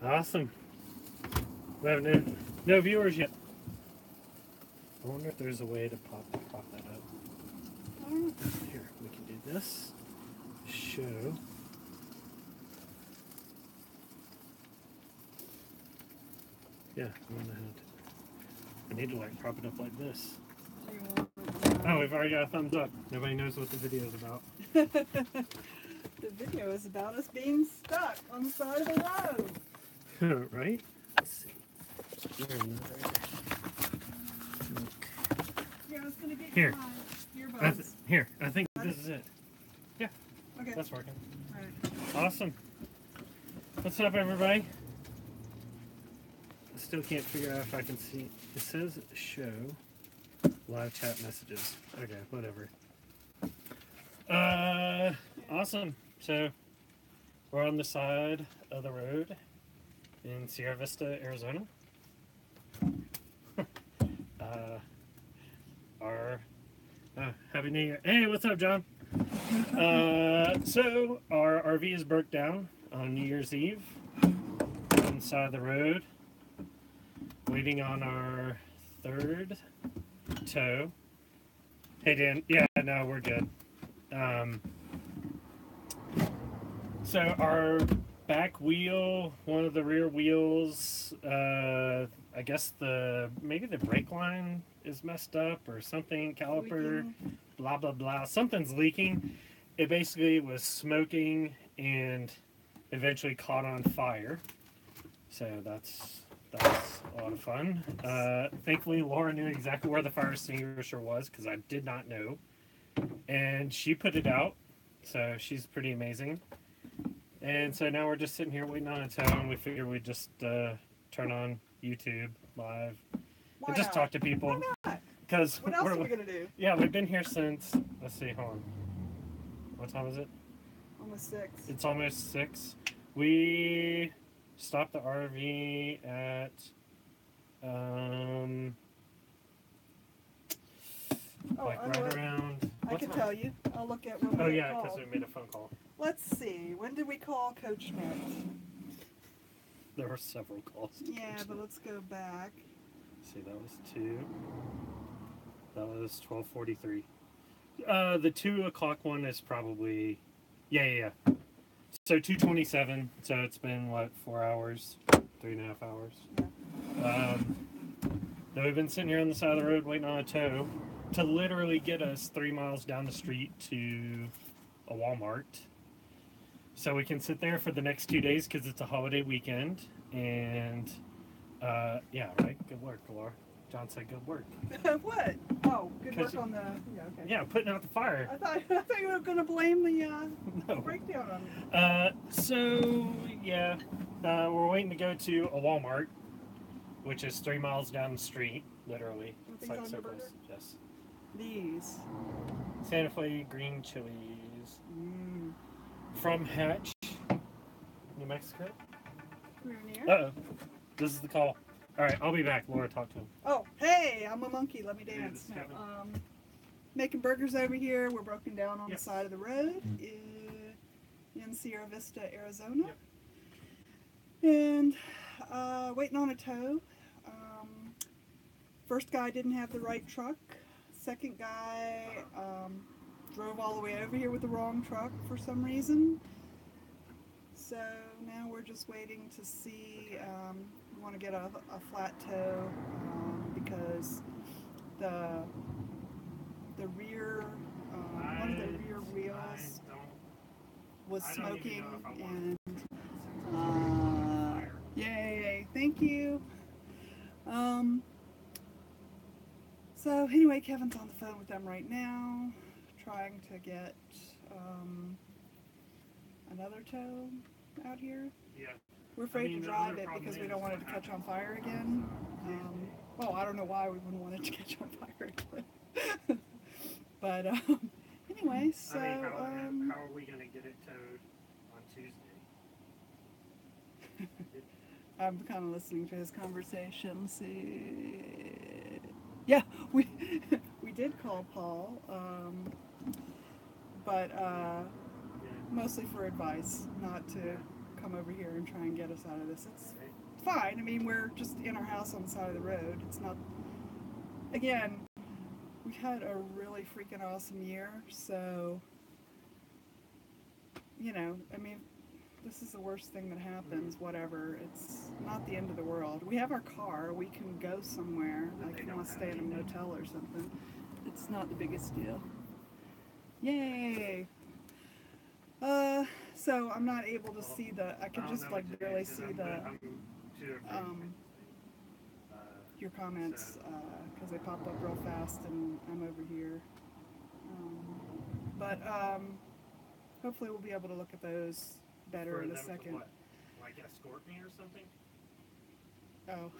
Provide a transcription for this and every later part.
Awesome. We have no viewers yet. I wonder if there's a way to pop that up. Here, we can do this. Show. Yeah, I'm gonna have to. I need to like prop it up like this. Oh, we've already got a thumbs up. Nobody knows what the video is about. The video is about us being stuck on the side of the road. Right? Let's see. Yeah, I was gonna get Here. my earbuds. Here, I think this is it. Yeah, Okay. that's working. All right. Awesome. What's up, everybody? I still can't figure out if I can see. It says show live chat messages. Okay, whatever. Awesome. So we're on the side of the road in Sierra Vista, Arizona. Happy New Year. Hey, what's up, John? So our RV is broke down on New Year's Eve on the side of the road, waiting on our third tow. Hey, Dan. Yeah, no, we're good. So our back wheel, one of the rear wheels, I guess maybe the brake line is messed up or something, caliper, blah, blah, blah. Something's leaking. It basically was smoking and eventually caught on fire. So that's a lot of fun. Thankfully, Laura knew exactly where the fire extinguisher was because I did not know. And she put it out. So she's pretty amazing. And so now we're just sitting here waiting on a tow, and we figured we'd just turn on YouTube live and just talk to people. Why not? Because what else are we gonna do? Yeah, we've been here since. Let's see, hold on. What time is it? Almost 6. It's almost 6. We stopped the RV at right around. I can tell you. I'll look at when we Oh yeah, called. because we made a phone call. Let's see. When did we call Coach Schmidt? There were several calls. Yeah, but let's go back. See, that was 2. That was 12:43. The 2 o'clock one is probably, yeah. So 2:27. So it's been what, 4 hours, 3.5 hours. Yeah. Now we've been sitting here on the side of the road waiting on a tow to literally get us 3 miles down the street to a Walmart. So we can sit there for the next 2 days because it's a holiday weekend. And yeah, right? Good work, Laura. John said good work. What? Oh, good work on the... Yeah, okay. Yeah, putting out the fire. I thought you were going to blame the breakdown on me. So, yeah, we're waiting to go to a Walmart, which is 3 miles down the street, literally. It's like so close. Yes. These. Santa Fe green chilies. From Hatch, New Mexico. Uh-oh. This is the call. All right, I'll be back. Laura, talk to him. Oh, hey, I'm a monkey. Let me dance. No, making burgers over here. We're broken down on the side of the road in Sierra Vista, Arizona. And waiting on a tow. First guy didn't have the right truck. Second guy drove all the way over here with the wrong truck for some reason. So now we're just waiting to see, we want to get a flat tow because the rear, one of the rear wheels was smoking and yay, thank you. So anyway, Kevin's on the phone with them right now, trying to get another tow out here. Yeah. We're afraid to drive it because we don't want it to catch on fire again. Well, I don't know why we wouldn't want it to catch on fire again. But anyway, so... how are we going to get it towed on Tuesday? I'm kind of listening to his conversation. Let's see... Yeah, we did call Paul, but mostly for advice, not to come over here and try and get us out of this. It's fine. I mean, we're just in our house on the side of the road. It's not. Again, we've had a really freaking awesome year, so you know, I mean, this is the worst thing that happens, whatever. It's not the end of the world. We have our car. We can go somewhere, like if you want to stay in a motel or something. It's not the biggest deal. Yay! So I'm not able to see I could just like barely see your comments, because they popped up real fast and I'm over here. But hopefully we'll be able to look at those better in a second. Like escort me or something? Oh,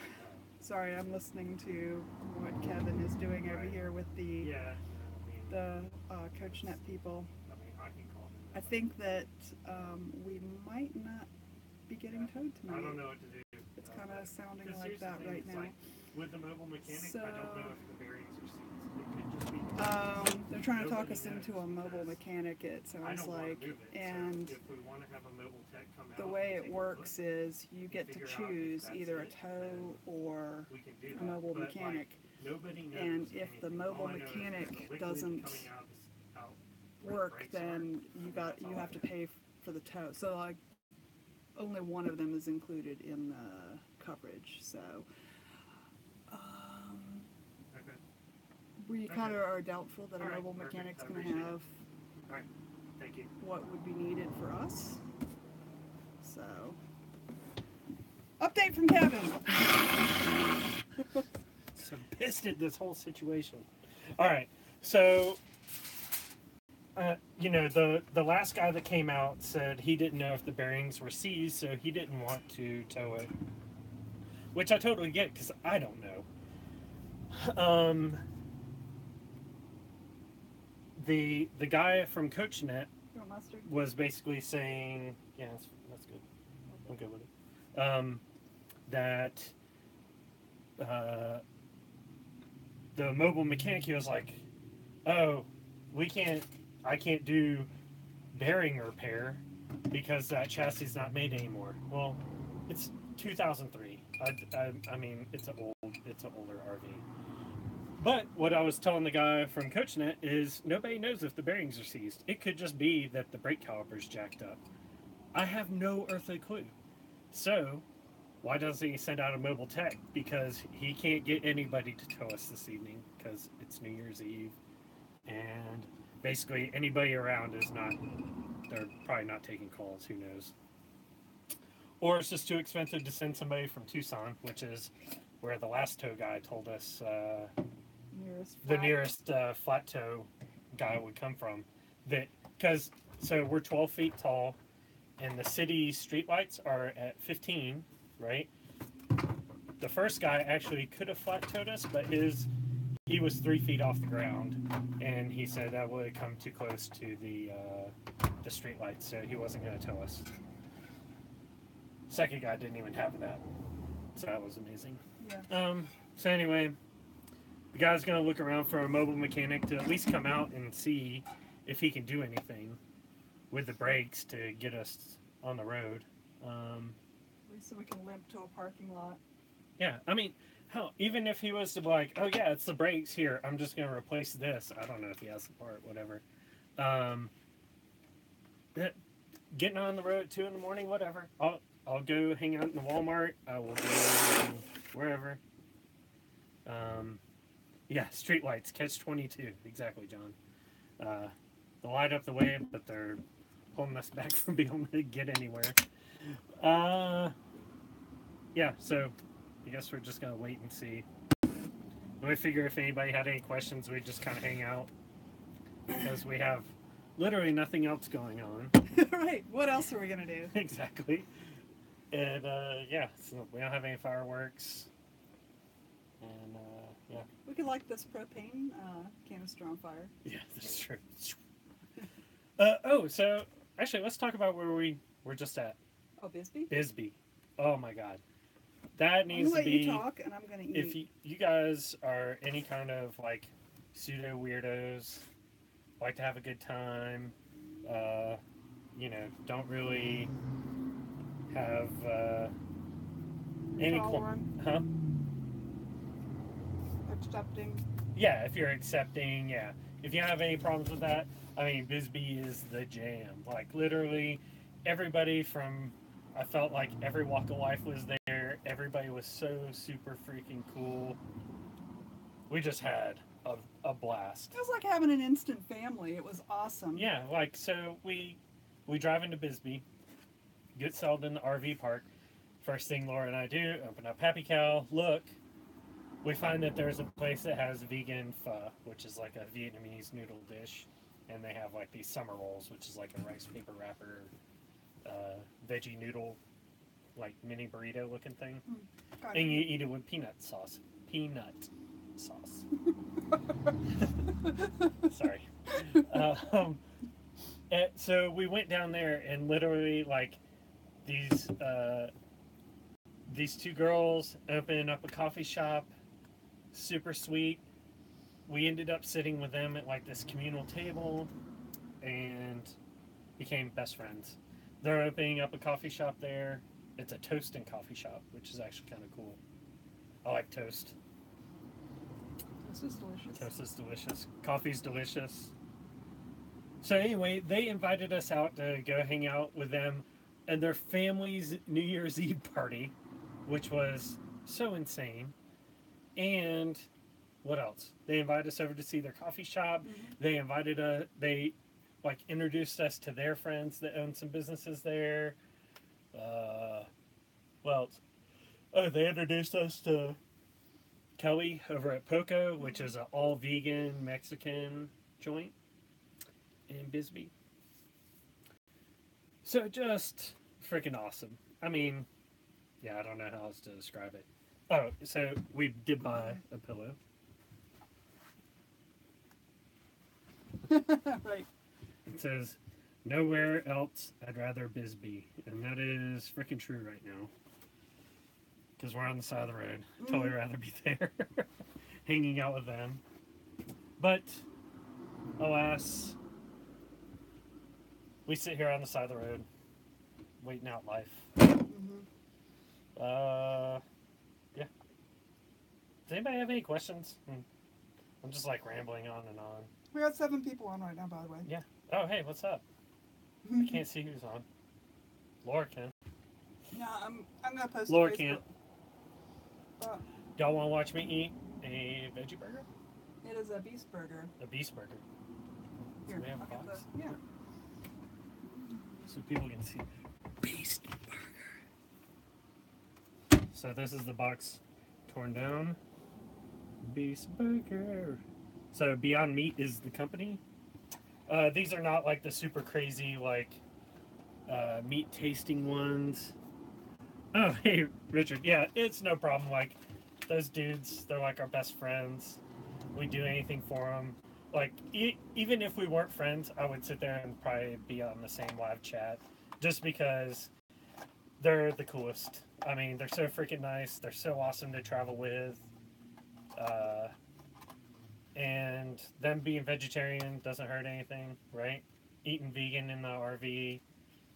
sorry, I'm listening to what Kevin is doing over here with the CoachNet people. I think that we might not be getting towed tonight. I don't know what to do. It's kind of sounding like that right now. Like, with the mobile mechanic, so, I don't know if the bearings are seized. It could just be. They're trying to talk us into a mobile mechanic, it sounds like. And so if we want to have a mobile tech come the out way it works is you get to choose either a tow or a mobile mechanic. And if the mobile mechanic doesn't work, then you have to pay for the tow. So like only one of them is included in the coverage. So we kind of are doubtful that a mobile mechanic's going to have what would be needed for us. So update from Kevin. So pissed at this whole situation. All right, so you know, the last guy that came out said he didn't know if the bearings were seized, so he didn't want to tow it, which I totally get because I don't know. The guy from CoachNet was basically saying, yeah, that's good. I'm good with it. That the mobile mechanic, he was like, oh, I can't do bearing repair because that chassis is not made anymore. Well, it's 2003. I mean, it's an older RV. But what I was telling the guy from CoachNet is nobody knows if the bearings are seized. It could just be that the brake caliper's jacked up. I have no earthly clue. So, why doesn't he send out a mobile tech? Because he can't get anybody to tow us this evening because it's New Year's Eve. And basically anybody around they're probably not taking calls, who knows. Or it's just too expensive to send somebody from Tucson, which is where the last tow guy told us the nearest flat tow guy would come from. So we're 12 feet tall, and the city streetlights are at 15, right? The first guy actually could have flat towed us, but he was 3 feet off the ground, and he said that would have come too close to the streetlights, so he wasn't going to tow us. Second guy didn't even have that, so that was amazing. Yeah. So anyway, the guy's going to look around for a mobile mechanic to at least come out and see if he can do anything with the brakes to get us on the road. At least so we can limp to a parking lot. Yeah, I mean, hell, even if he was to be like, oh yeah, it's the brakes here, I'm just going to replace this. I don't know if he has the part, whatever. Getting on the road at 2 in the morning, whatever. I'll go hang out in the Walmart. I will go wherever. Yeah, streetlights, catch-22. Exactly, John. They'll light up the way, but they're holding us back from being able to get anywhere. Yeah, so I guess we're just going to wait and see. And we figure if anybody had any questions, we'd just kind of hang out. Because we have literally nothing else going on. Right, what else are we going to do? Exactly. And, yeah, so we don't have any fireworks. And, yeah. We could light this propane canister on fire. Yeah, that's true. So, actually, let's talk about where we were just at. Oh, Bisbee? Bisbee. Oh, my God. That needs to be... I'm going to let you talk, and I'm going to eat. If you guys are any kind of, like, pseudo weirdos, like to have a good time, you know, don't really have any Tolerant. Accepting. Yeah, if you're accepting, yeah. If you have any problems with that, I mean, Bisbee is the jam. Like, literally, everybody from, I felt like every walk of life was there. Everybody was so super freaking cool. We just had a blast. It was like having an instant family. It was awesome. Yeah, like, so we drive into Bisbee, get settled in the RV park. First thing Laura and I do, open up Happy Cow, look. We find that there's a place that has vegan pho, which is like a Vietnamese noodle dish, and they have like these summer rolls, which is like a rice paper wrapper, veggie noodle, like mini burrito looking thing, and you eat it with peanut sauce. Peanut sauce. Sorry. So we went down there, and literally like these two girls opening up a coffee shop. Super sweet. We ended up sitting with them at like this communal table and became best friends. They're opening up a coffee shop there. It's a toast and coffee shop, which is actually kind of cool. I like toast. Toast is delicious. Toast is delicious. Coffee's delicious. So anyway, they invited us out to go hang out with them and their family's New Year's Eve party, which was so insane. And what else? They invited us over to see their coffee shop. Mm-hmm. They like introduced us to their friends that own some businesses there. What else? Oh, they introduced us to Kelly over at Poco, which is an all vegan Mexican joint in Bisbee. So just freaking awesome. I mean, yeah, I don't know how else to describe it. Oh, so we did buy a pillow. Right. It says, "Nowhere else I'd rather Bisbee," and that is freaking true right now. Because we're on the side of the road. Totally rather be there, hanging out with them. But alas, we sit here on the side of the road, waiting out life. Yeah. Does anybody have any questions? I'm just like rambling on and on. We got 7 people on right now, by the way. Yeah. Oh, hey, what's up? I can't see who's on. Laura can. No, I'm gonna post. Laura Facebook. can't. Y'all want to watch me eat a veggie burger? It is a beast burger. A beast burger. Here, So we have a I'll get box. the- yeah. So people can see. Beast burger. So this is the box torn down. Beast burger. So Beyond Meat is the company. These are not like the super crazy like meat tasting ones. Oh, hey, Richard. Yeah, it's no problem. Like, those dudes, they're like our best friends. We do anything for them. Like, even if we weren't friends, I would sit there and probably be on the same live chat. Just because they're the coolest. I mean, they're so freaking nice. They're so awesome to travel with. And them being vegetarian doesn't hurt anything, right? Eating vegan in the RV,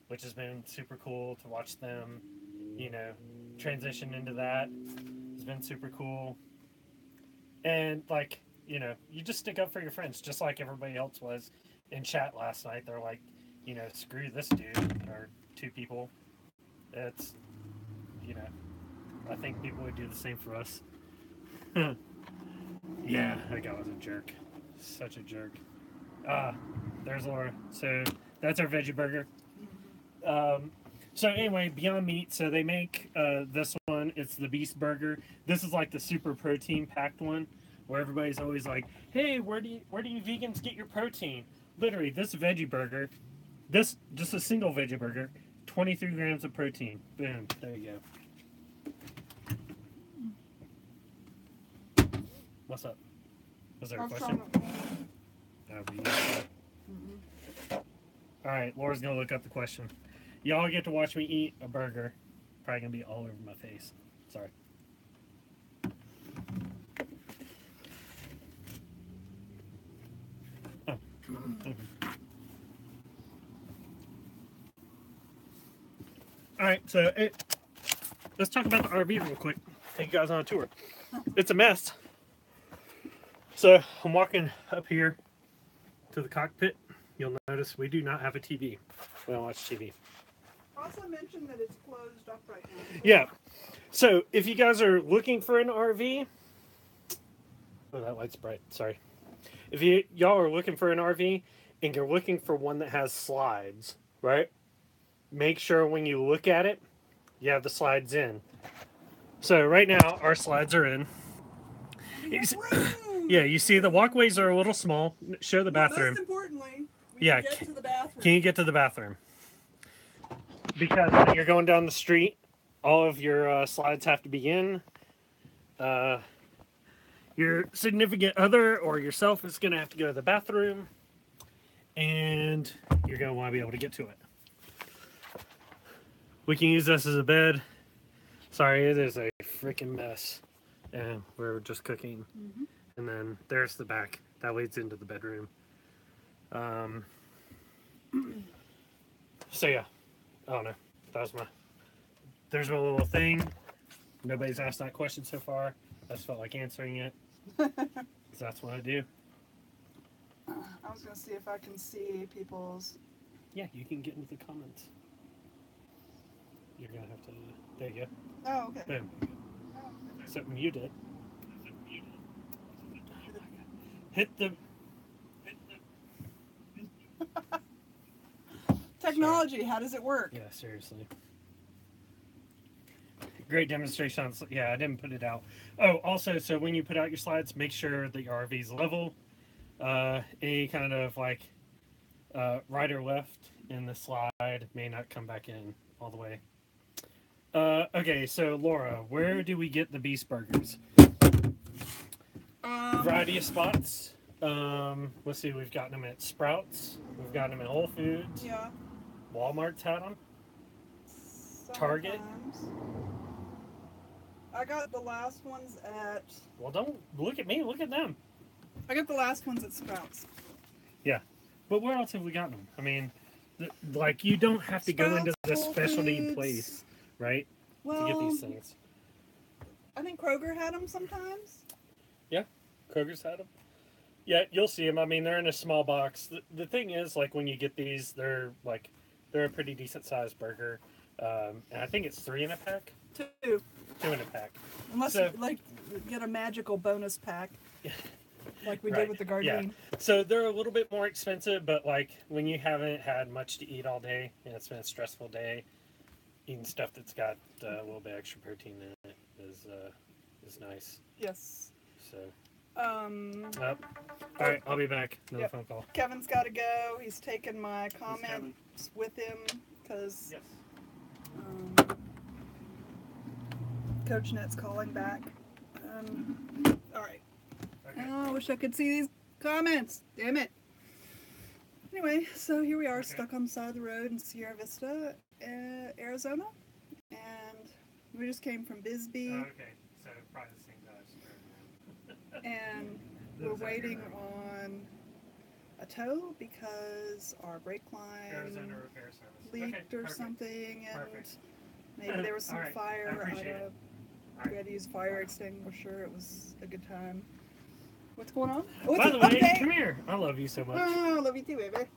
which has been super cool to watch them, you know, transition into that. Has been super cool. And, like, you know, you just stick up for your friends, just like everybody else was in chat last night. They're like, you know, screw this dude, or 2 people. It's, you know, I think people would do the same for us. Yeah, that guy was a jerk. Such a jerk. There's Laura. So that's our veggie burger. So anyway, Beyond Meat. So they make this one. It's the Beast Burger. This is like the super protein packed one, where everybody's always like, "Hey, where do you vegans get your protein?" Literally, this veggie burger, this just a single veggie burger, 23 grams of protein. Boom. There you go. What's up? Was there a question? Alright, Laura's gonna look up the question. Y'all get to watch me eat a burger. Probably gonna be all over my face. Sorry. Oh. right, so let's talk about the RV real quick. Take you guys on a tour. It's a mess. So I'm walking up here to the cockpit. You'll notice we do not have a TV. We don't watch TV. Also mentioned that it's closed up right now. Yeah. So if you guys are looking for an RV, oh, that light's bright. Sorry. If y'all are looking for an RV and you're looking for one that has slides, right? Make sure when you look at it, you have the slides in. So right now our slides are in. Yeah, you see the walkways are a little small. Show the bathroom. Most importantly, Yeah, get to the bathroom. Can you get to the bathroom? Because when you're going down the street, all of your slides have to be in. Your significant other or yourself is going to have to go to the bathroom. And you're going to want to be able to get to it. We can use this as a bed. Sorry, it is a freaking mess. And we're just cooking. Mm-hmm. And then there's the back. That leads into the bedroom. So yeah. I don't know. There's my little thing. Nobody's asked that question so far. I just felt like answering it. Because that's what I do. I was going to see if I can see people's... Yeah, you can get into the comments. You're going to have to... There you go. Oh, okay. Boom. Something you did. Hit the... Technology, how does it work? Yeah, seriously. Great demonstration on... Yeah, I didn't put it out. Oh, also, so when you put out your slides, make sure that your RV is level. Any kind of, like, right or left in the slide may not come back in all the way. Okay, so Laura, where do we get the Beast Burgers? Variety of spots. Let's see, we've gotten them at Sprouts. We've gotten them at Whole Foods. Yeah. Walmart's had them. Sometimes. Target. I got the last ones at... Well, don't look at me. Look at them. I got the last ones at Sprouts. Yeah. But where else have we gotten them? I mean, like, you don't have to go into the specialty place, right? Well, to get these things. I think Kroger had them sometimes. Yeah. Kroger's had them. Yeah, you'll see them. I mean, they're in a small box. The thing is, like, when you get these, they're a pretty decent sized burger. And I think it's 3 in a pack. 2. 2 in a pack. Unless you, like, get a magical bonus pack. Like we right. did with the Gardein. Yeah. So they're a little bit more expensive, but, like, when you haven't had much to eat all day, and it's been a stressful day, eating stuff that's got a little bit extra protein in it is nice. Yes. So... All right, I'll be back. Another phone call. Kevin's got to go. He's taken my comments with him because Coach Net's calling back. All right. Okay. Oh, I wish I could see these comments. Damn it. Anyway, so here we are, stuck on the side of the road in Sierra Vista, Arizona, and we just came from Bisbee. Okay, so probably the same guys. And we're waiting on a tow because our brake line leaked or something, and maybe there was some fire. We had to use fire extinguisher. It was a good time. What's going on? By the way, come here. I love you so much. Oh, I love you too, baby.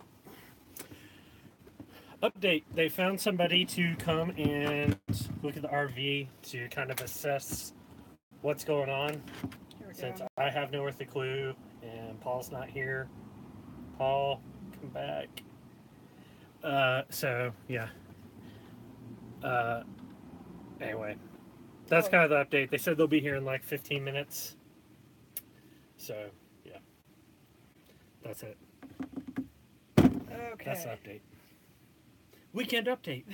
Update. They found somebody to come and look at the RV to kind of assess what's going on. Since I have no earthly clue and Paul's not here. Paul, come back. So, yeah. Anyway, that's kind of the update. They said they'll be here in like 15 minutes. So, yeah. That's it. Okay. That's the update. Weekend update.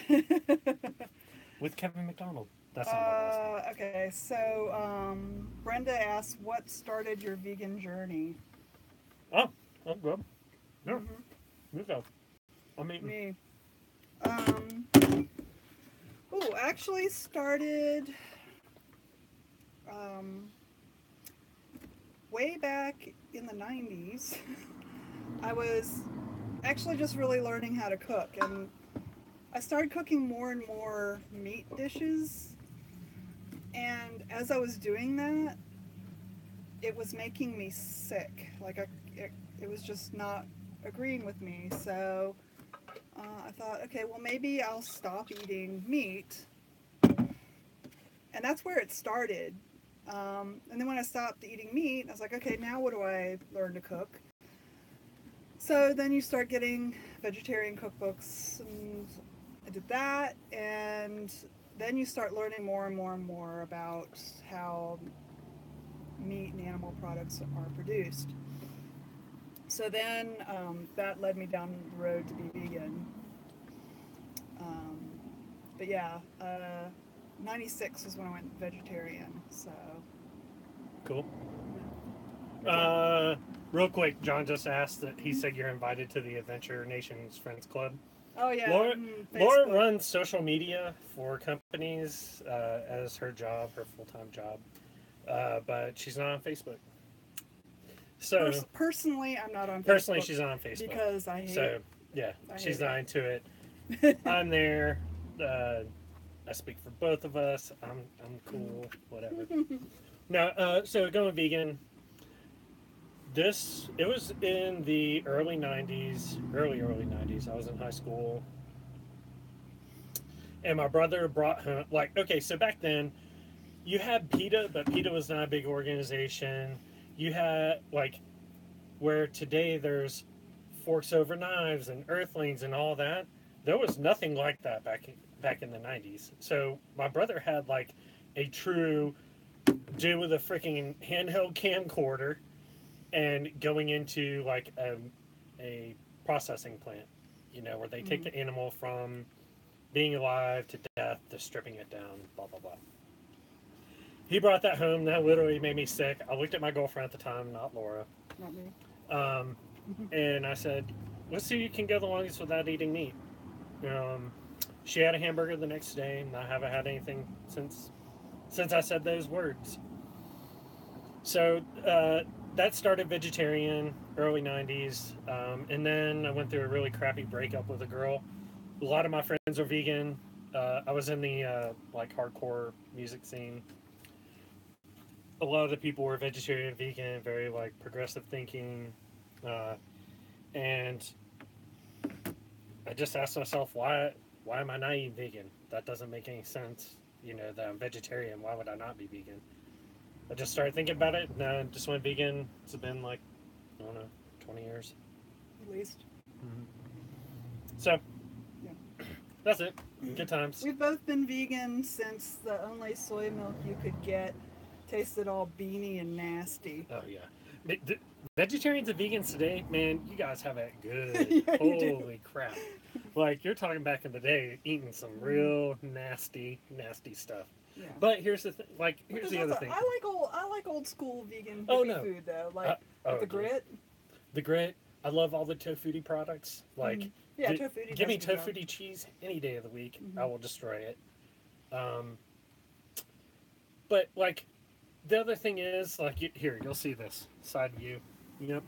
With Kevin McDonald. That's not okay, so Brenda asked, what started your vegan journey? Oh, I'm good. No. You go. I'm eating. Me. Actually started way back in the 90s. I was actually just really learning how to cook, and I started cooking more and more meat dishes, and as I was doing that, it was making me sick. Like it was just not agreeing with me. So I thought, okay, well maybe I'll stop eating meat, and that's where it started. And then when I stopped eating meat, I was like, okay, now what do I learn to cook? So then you start getting vegetarian cookbooks, and I did that, and then you start learning more and more and more about how meat and animal products are produced. So then that led me down the road to be vegan. But yeah, 96 was when I went vegetarian, so. Cool. Okay. Real quick, John just asked that he said you're invited to the Adventure Nations Friends Club. Oh yeah. Laura runs social media for companies as her job, her full-time job, but she's not on Facebook. So personally, I'm not on Facebook. Personally, she's not on Facebook because I hate. So yeah, she's not into it. I'm there. I speak for both of us. I'm cool. Whatever. No. So going vegan. It was in the early 90s, early 90s. I was in high school. And my brother brought home, okay, so back then, you had PETA, but PETA was not a big organization. You had, where today there's Forks Over Knives and Earthlings and all that. There was nothing like that back in the 90s. So my brother had, a true dude with a freaking handheld camcorder and going into a processing plant, where they take the animal from being alive to death to stripping it down, blah blah blah. He brought that home. That literally made me sick. I looked at my girlfriend at the time, not Laura. Not me. And I said, let's see who you can go the longest without eating meat. She had a hamburger the next day, and I haven't had anything since I said those words. So that started vegetarian, early 90s. And then I went through a really crappy breakup with a girl. A lot of my friends are vegan. I was in the hardcore music scene. A lot of the people were vegetarian, vegan, very progressive thinking. And I just asked myself, why am I not eating vegan? That doesn't make any sense. That I'm vegetarian. Why would I not be vegan? I just started thinking about it, and I just went vegan. It's been 20 years. At least. Mm-hmm. So, yeah. That's it. Good times. We've both been vegan since the only soy milk you could get tasted all beany and nasty. Oh, yeah. Vegetarians and vegans today, man, you guys have it good. Yeah, Holy crap. You're talking back in the day, eating some real nasty, nasty stuff. Yeah. But here's the thing. Here's the other thing. I like old school vegan food though. The grit. The grit. I love all the tofu products. Yeah, tofu. Give me tofu cheese any day of the week. I will destroy it. But the other thing is here, you'll see this side view. Yep.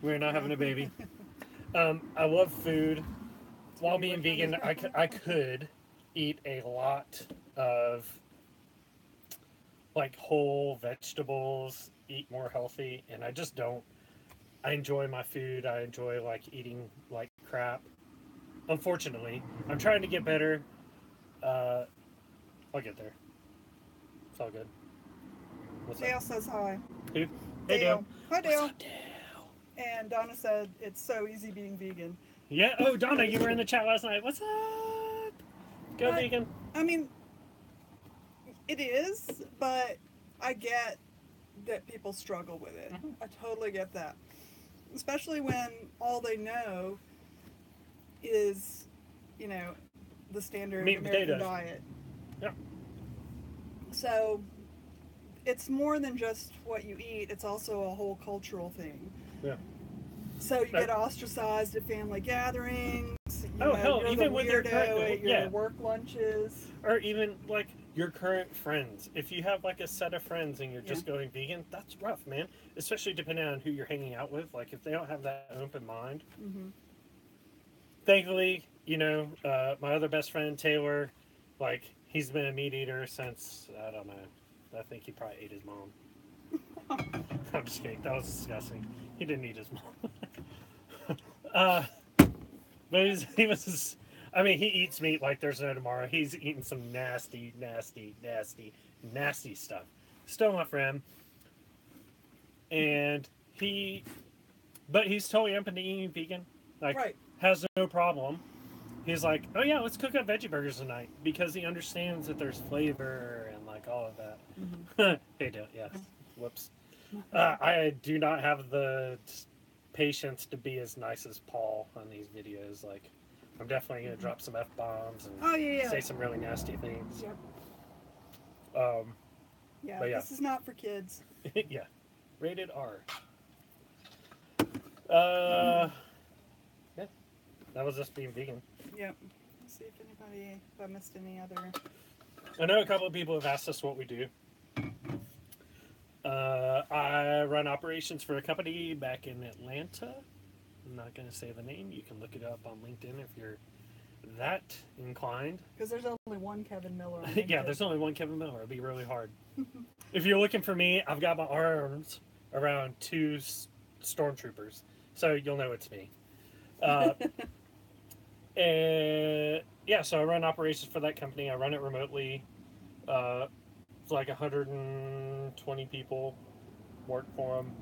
We're not having a baby. I love food. While being vegan, I could eat a lot of whole vegetables, eat more healthy, and I just don't. I enjoy my food. I enjoy eating crap. Unfortunately, I'm trying to get better. I'll get there. It's all good. What's Dale up? says hi. Who? Hey Dale. Hi Dale. What's up, Dale? And Donna said it's so easy being vegan. Yeah. Oh, Donna, you were in the chat last night. What's up? Go vegan. I mean, it is, but I get that people struggle with it. I totally get that. Especially when all they know is, the standard meat American potatoes. diet. Yeah. So it's more than just what you eat, it's also a whole cultural thing. Yeah. So you get ostracized at family gatherings. Hell, you're even the with weirdo at your work lunches. Or even your current friends. If you have a set of friends and you're just going vegan, that's rough, man. Especially depending on who you're hanging out with. If they don't have that open mind. thankfully, my other best friend Taylor, like he's been a meat eater since I don't know. I think he probably ate his mom. I'm just kidding. That was disgusting. He didn't eat his mom. But he was. I mean, he eats meat like there's no tomorrow. He's eating some nasty, nasty, nasty, nasty stuff. Still not for him. And but he's totally open to eating vegan. Like, Right. has no problem. He's like, oh yeah, let's cook up veggie burgers tonight because he understands that there's flavor and like all of that. Mm-hmm. They do, yes. Whoops. I do not have the patience to be as nice as Paul on these videos. Like, I'm definitely gonna drop some F-bombs and say some really nasty things. Yep. But yeah. This is not for kids. Yeah. Rated R. Yeah. That was us being vegan. Yep. Let's see if I missed any other. I know a couple of people have asked us what we do. I run operations for a company back in Atlanta. I'm not going to say the name. You can look it up on LinkedIn if you're that inclined. Because there's only one Kevin Miller. On Yeah, there's only one Kevin Miller. It'd be really hard. If you're looking for me, I've got my arms around 2 stormtroopers, so you'll know it's me. And yeah, so I run operations for that company. I run it remotely. It's like 120 people work for them.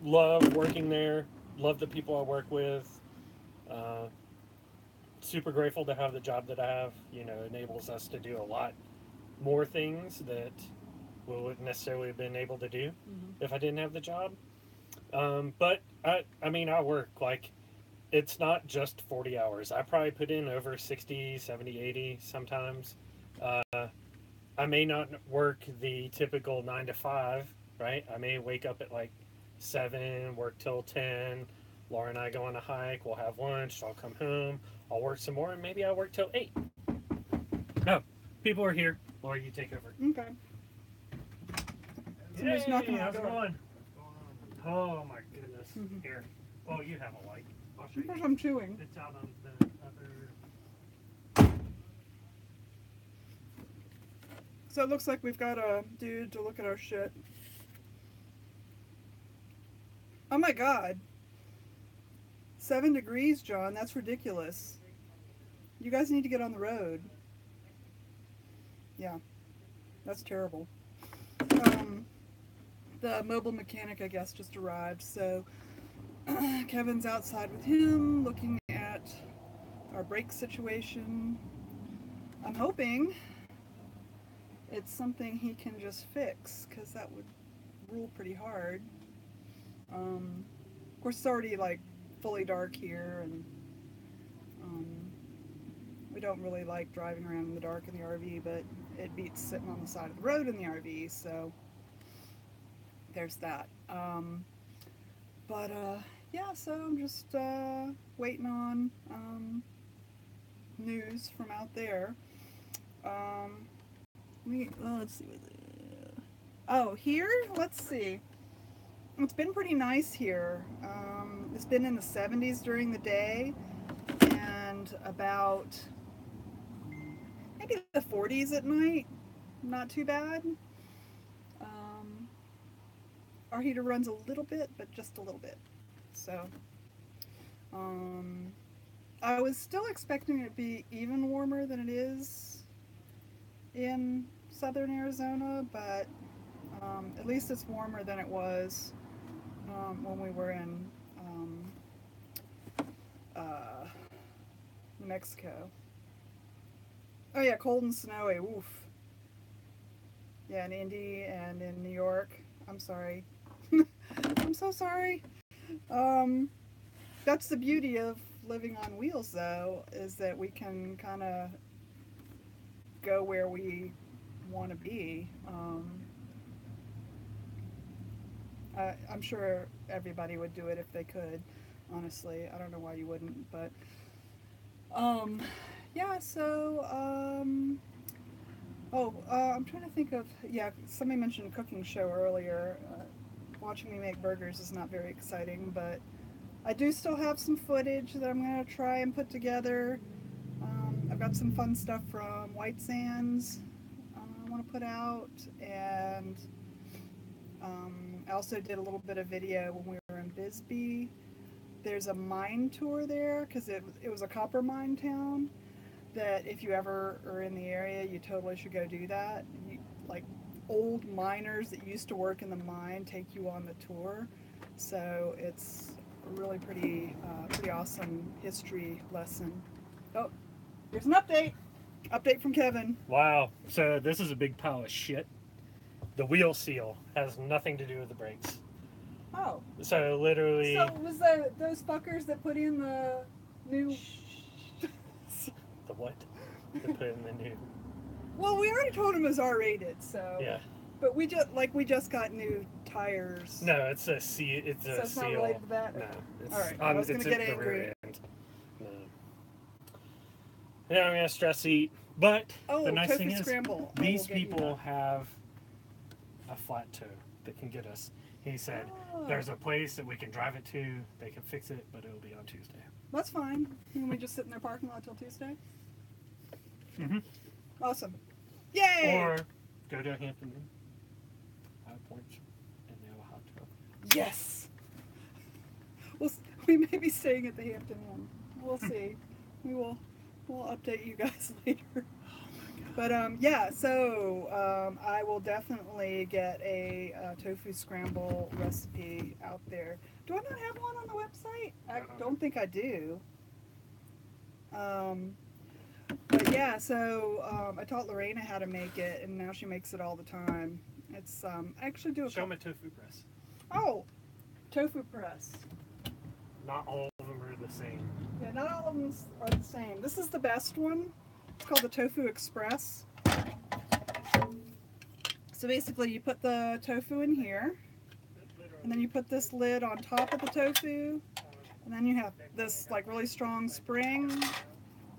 Love working there. Love the people I work with. Super grateful to have the job that I have. It enables us to do a lot more things that we wouldn't necessarily have been able to do if I didn't have the job. But I mean, I work like, it's not just 40 hours. I probably put in over 60, 70, 80 sometimes. I may not work the typical 9 to 5, right? I may wake up at like 7, work till 10. Laura and I go on a hike. We'll have lunch. I'll come home. I'll work some more, and maybe I'll work till 8. No, people are here. Laura, you take over. Okay. Hey, knocking on how's the it door. going? Oh my goodness. Here. Oh, you have a light. I'll show Of course you. I'm chewing. It's out on the other. So it looks like we've got a dude to look at our shit. Oh my god. 7 degrees, John. That's ridiculous. You guys need to get on the road. Yeah. That's terrible. The mobile mechanic, I guess, just arrived. So Kevin's outside with him, looking at our brake situation. I'm hoping it's something he can just fix, because that would rule pretty hard. Of course, it's already like fully dark here, and we don't really like driving around in the dark in the RV, but it beats sitting on the side of the road in the RV, so there's that. Yeah, so I'm just waiting on news from out there. Let's see. Oh, here? Let's see. It's been pretty nice here. It's been in the 70s during the day and about maybe the 40s at night. Not too bad. Our heater runs a little bit, but just a little bit. So, I was still expecting it to be even warmer than it is in southern Arizona, but at least it's warmer than it was when we were in New Mexico. Oh yeah, cold and snowy, woof. Yeah, in Indy and in New York. I'm sorry. I'm so sorry. That's the beauty of living on wheels, though, is that we can kind of go where we want to be. I'm sure everybody would do it if they could, honestly. I don't know why you wouldn't, but yeah, so I'm trying to think of, yeah, somebody mentioned a cooking show earlier. Watching me make burgers is not very exciting, but I do still have some footage that I'm going to try and put together. I've got some fun stuff from White Sands I want to put out, and I also did a little bit of video when we were in Bisbee. There's a mine tour there because it was a copper mine town that if you ever are in the area, you totally should go do that. Like old miners that used to work in the mine take you on the tour, so it's a really pretty awesome history lesson. Oh, here's an update from Kevin. Wow, so this is a big pile of shit. The wheel seal has nothing to do with the brakes. Oh. So literally... So was those fuckers that put in the new... The what? They put in the new... Well, we already told him it was R-rated, so... Yeah. But we just got new tires. No, it's a seal. It's a so it's seal. not related to that? No. It's, all right, I was going to get angry. No. Yeah, I'm going to stress eat. But the nice tofu thing is, scramble. these people have a flat toe that can get us. He said, there's a place that we can drive it to. They can fix it, but it'll be on Tuesday. That's fine. Can we just sit in their parking lot till Tuesday? Mm-hmm. Awesome. Yay! Or go to Hampton Inn, High Points, and they have a hot tub. Yes! We may be staying at the Hampton Inn. We'll see. We'll update you guys later. But yeah, so I will definitely get a tofu scramble recipe out there. Do I not have one on the website? I don't think I do. But yeah, so I taught Lorena how to make it, and now she makes it all the time. It's I actually do a... Show me a tofu press. Oh, tofu press. Not all of them are the same. Yeah, not all of them are the same. This is the best one. It's called the Tofu Express. So basically you put the tofu in here, and then you put this lid on top of the tofu, and then you have this like really strong spring,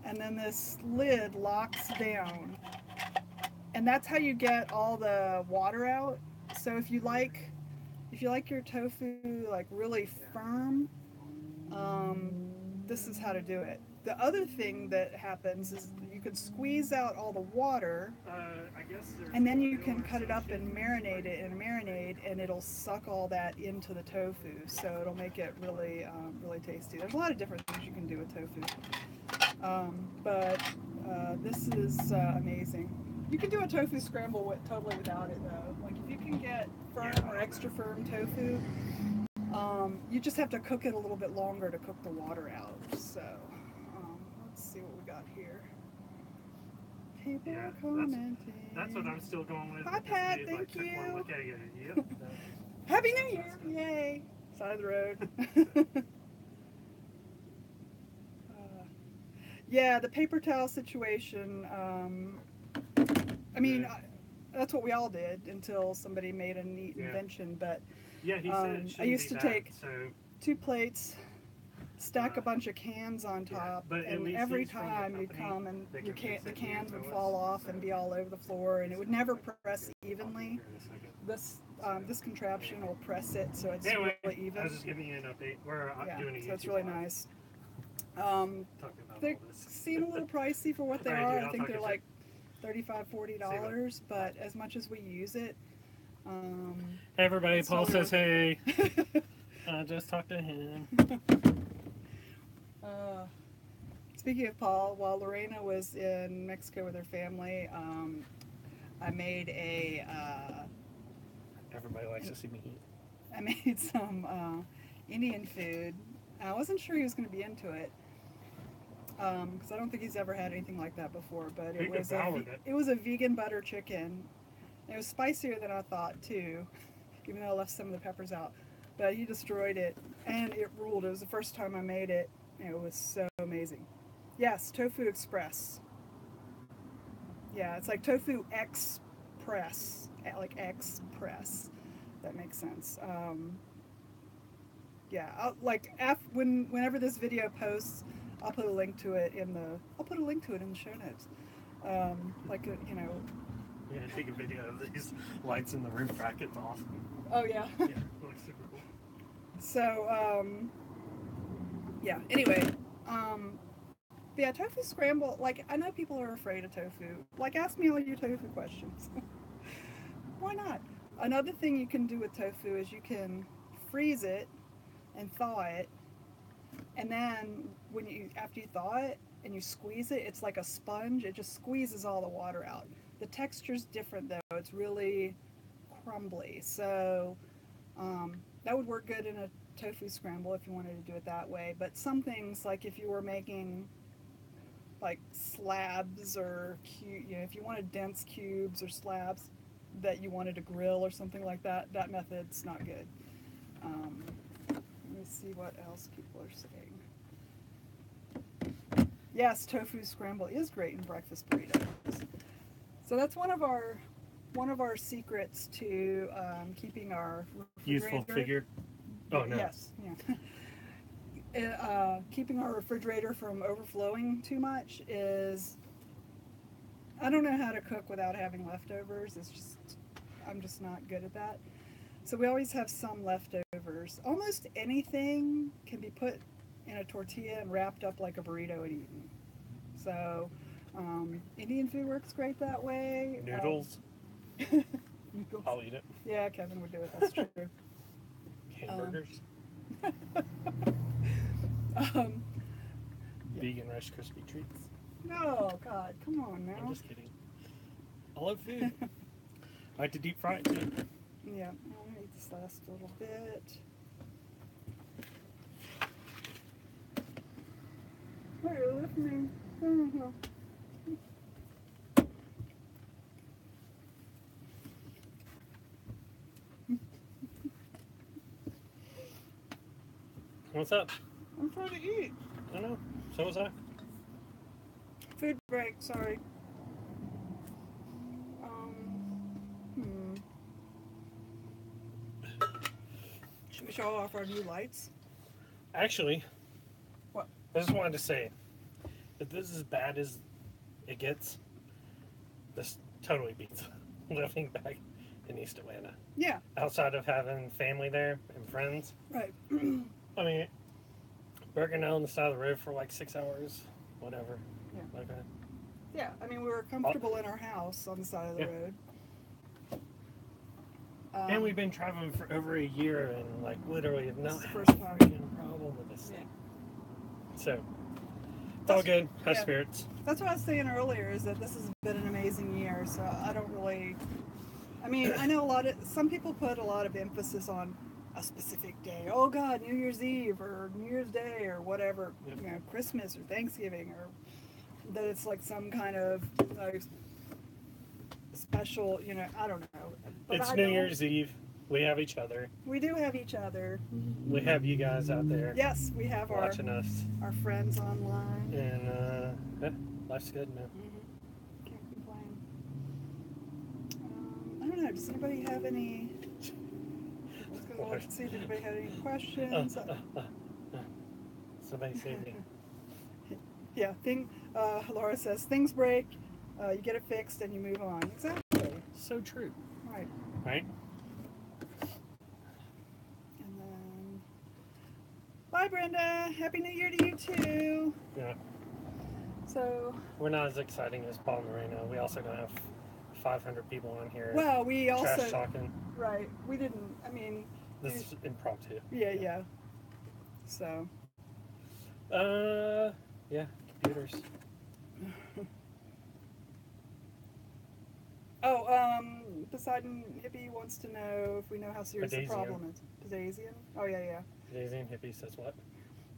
and then this lid locks down. And that's how you get all the water out. So if you like your tofu like really firm, this is how to do it. The other thing that happens is you can squeeze out all the water, and then you can cut it up and marinate it in a marinade, and it'll suck all that into the tofu, so it'll make it really, really tasty. There's a lot of different things you can do with tofu, but this is amazing. You can do a tofu scramble totally without it, though. Like if you can get firm or extra firm tofu, you just have to cook it a little bit longer to cook the water out. So let's see what we got here. People commenting. That's what I'm still going with. Hi Pat, thank you. One look at it. Yep. Happy New Year! Yay! Side of the road. Yeah, the paper towel situation. I mean, that's what we all did until somebody made a neat invention. But yeah, he said I used to take 2 plates, stack a bunch of cans on top, and every time you'd come and the cans would fall off and be all over the floor, and it would never press evenly. This contraption will press it so it's really even. I was just giving you an update. We're doing a YouTube so it's really nice. They seem a little pricey for what they are. I think they're like $35, $40, but as much as we use it. Hey everybody, Paul says hey. I just talked to him. Speaking of Paul, while Lorena was in Mexico with her family, I made a... everybody likes to see me eat. I made some Indian food. I wasn't sure he was going to be into it. Because I don't think he's ever had anything like that before, but it was a vegan butter chicken. It was spicier than I thought too, even though I left some of the peppers out. But he destroyed it, and it ruled. It was the first time I made it. It was so amazing. Yes, Tofu Express. Yeah, it's like Tofu Express, like Express. That makes sense. Yeah, whenever this video posts, I'll put a link to it in the show notes. Yeah, take a video of these lights in the roof rack. It's awesome. Oh yeah. Yeah, it looks super cool. So Yeah. Anyway, yeah, tofu scramble. Like, I know people are afraid of tofu. Like, ask me all your tofu questions. Why not? Another thing you can do with tofu is you can freeze it and thaw it, and then when you after you thaw it and you squeeze it, it's like a sponge. It just squeezes all the water out. The texture's different though. It's really crumbly. So that would work good in a tofu scramble if you wanted to do it that way. But some things, like if you were making like slabs or if you wanted dense cubes or slabs that you wanted to grill or something like that, that method's not good. Let me see what else people are saying. Yes, tofu scramble is great in breakfast burritos. So that's one of our secrets to keeping our Useful figure. Oh no. Yes, yeah. Keeping our refrigerator from overflowing too much is, I don't know how to cook without having leftovers. I'm just not good at that. So we always have some leftovers. Almost anything can be put in a tortilla and wrapped up like a burrito and eaten. So Indian food works great that way. Noodles. Noodles. I'll eat it. Yeah, Kevin would do it. That's true. Hamburgers. Vegan Rice Krispie treats. No, God, come on now. I'm just kidding. I love food. I like to deep fry it too. Yeah, I'll eat this last little bit. Wait, lift me. Oh, What's up? I'm trying to eat. I don't know. So was I. Food break, sorry. Should we show off our new lights? Actually, What? I just wanted to say that this is as bad as it gets. This totally beats living back in East Atlanta. Yeah, Outside of having family there and friends. right. I mean, working out on the side of the road for like 6 hours, whatever. Yeah. Okay. Yeah, I mean, we were comfortable in our house on the side of the road. And we've been traveling for over a year and like literally have not had a first time. freaking problem with this thing. So, it's all good. High yeah. spirits. That's what I was saying earlier, is that this has been an amazing year, so I don't really, I mean, I know some people put a lot of emphasis on a specific day. Oh God, New Year's Eve or New Year's Day or whatever, Yep. Christmas or Thanksgiving, or that it's like some kind of special, I don't know. But It's New Year's Eve. We have each other. We do have each other. We have you guys out there. Yes, we have watching us. Our friends online. And life's good now. Mm-hmm. Can't complain. I don't know. Does anybody have any? Let's go look and see if anybody had any questions. Somebody saved me. Yeah. Laura says things break. You get it fixed and you move on. Exactly. So true. Right. Right? And then, bye, Brenda. Happy New Year to you too. Yeah. So. We're not as exciting as Paul Moreno. We also don't have 500 people on here. Well, we also. Trash talking. Right. We didn't. I mean. This is impromptu. Yeah. So. Yeah. Computers. Poseidon Hippie wants to know if we know how serious the problem is. Pisidian? Oh, yeah. Pisidian Hippie says what?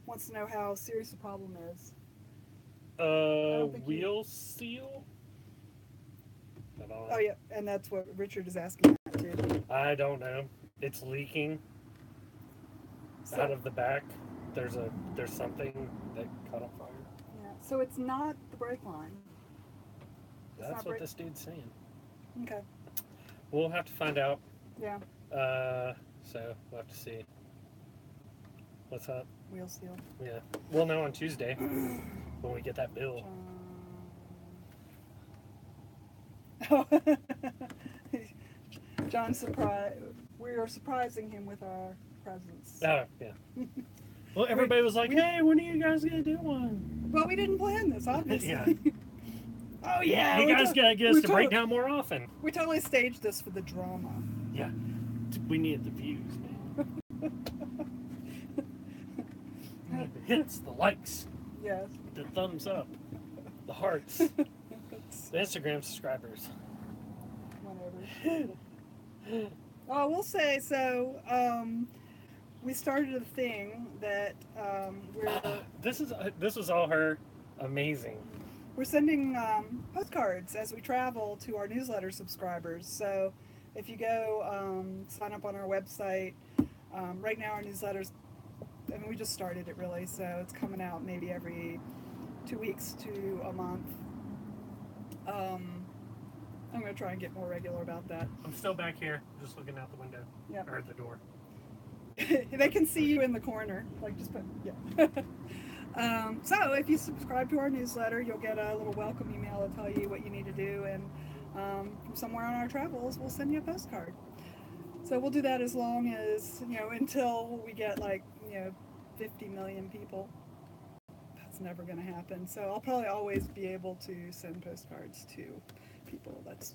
Wants to know how serious the problem is. Wheel seal? Oh, yeah, and that's what Richard is asking that too. I don't know. It's leaking out of the back. There's something that caught on fire. Yeah, so it's not the brake line. That's what this dude's saying. Okay. We'll have to find out. Yeah. So we'll have to see. What's up? Wheel seal. Yeah. We'll know on Tuesday when we get that bill. John we are surprising him with our presents. Oh, yeah. Well, everybody was like, "Hey, when are you guys gonna do one?" Well, we didn't plan this, obviously. Yeah. Oh yeah, You guys gotta get us to break down more often. We totally staged this for the drama. Yeah. We need the views, man. We need the hits, the likes, Yes. the thumbs up, the hearts, the Instagram subscribers. Whatever. Oh, we'll say so. We started a thing that This was all her amazing. we're sending postcards as we travel to our newsletter subscribers. So if you go sign up on our website, right now our newsletters, I mean, we just started it really, so it's coming out maybe every 2 weeks to a month. I'm going to try and get more regular about that. I'm still back here, just looking out the window. Yep. Or the door. They can see you in the corner. Like, just put, yeah. So if you subscribe to our newsletter, you'll get a little welcome email that'll tell you what you need to do, and from somewhere on our travels, we'll send you a postcard. So we'll do that as long as, until we get 50 million people. That's never going to happen. So I'll probably always be able to send postcards to people. That's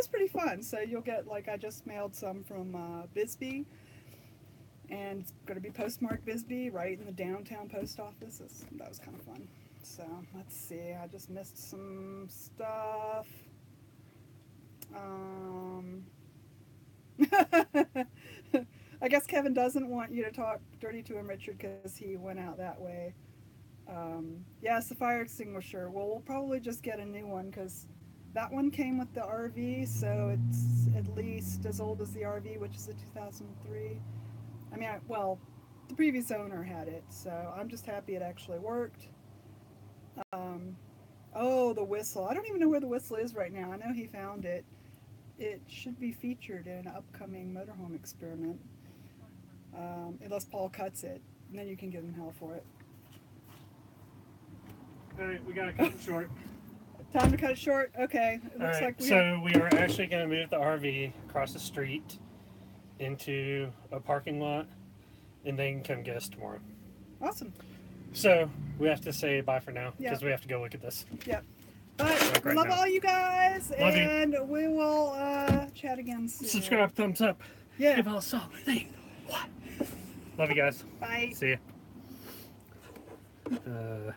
pretty fun. So you'll get, I just mailed some from Bisbee, and it's going to be postmarked Bisbee right in the downtown post office. That was kind of fun. So let's see. I just missed some stuff. I guess Kevin doesn't want you to talk dirty to him, Richard, because he went out that way. Yes, the fire extinguisher. Well, we'll probably just get a new one because that one came with the RV, so it's at least as old as the RV, which is a 2003. I mean, the previous owner had it, so I'm just happy it actually worked. Oh, the whistle. I don't even know where the whistle is right now. I know he found it. It should be featured in an upcoming motorhome experiment. Unless Paul cuts it, and then you can give him hell for it. Alright, we gotta cut it short. Time to cut it short? Okay. It looks like we are actually going to move the RV across the street into a parking lot, and they can come get us tomorrow. Awesome. So we have to say bye for now because Yep. we have to go look at this. Yep. But we love all you guys, and we will chat again soon. Subscribe, thumbs up. Yeah. Give us all a thing. What? Love you guys. Bye. See ya.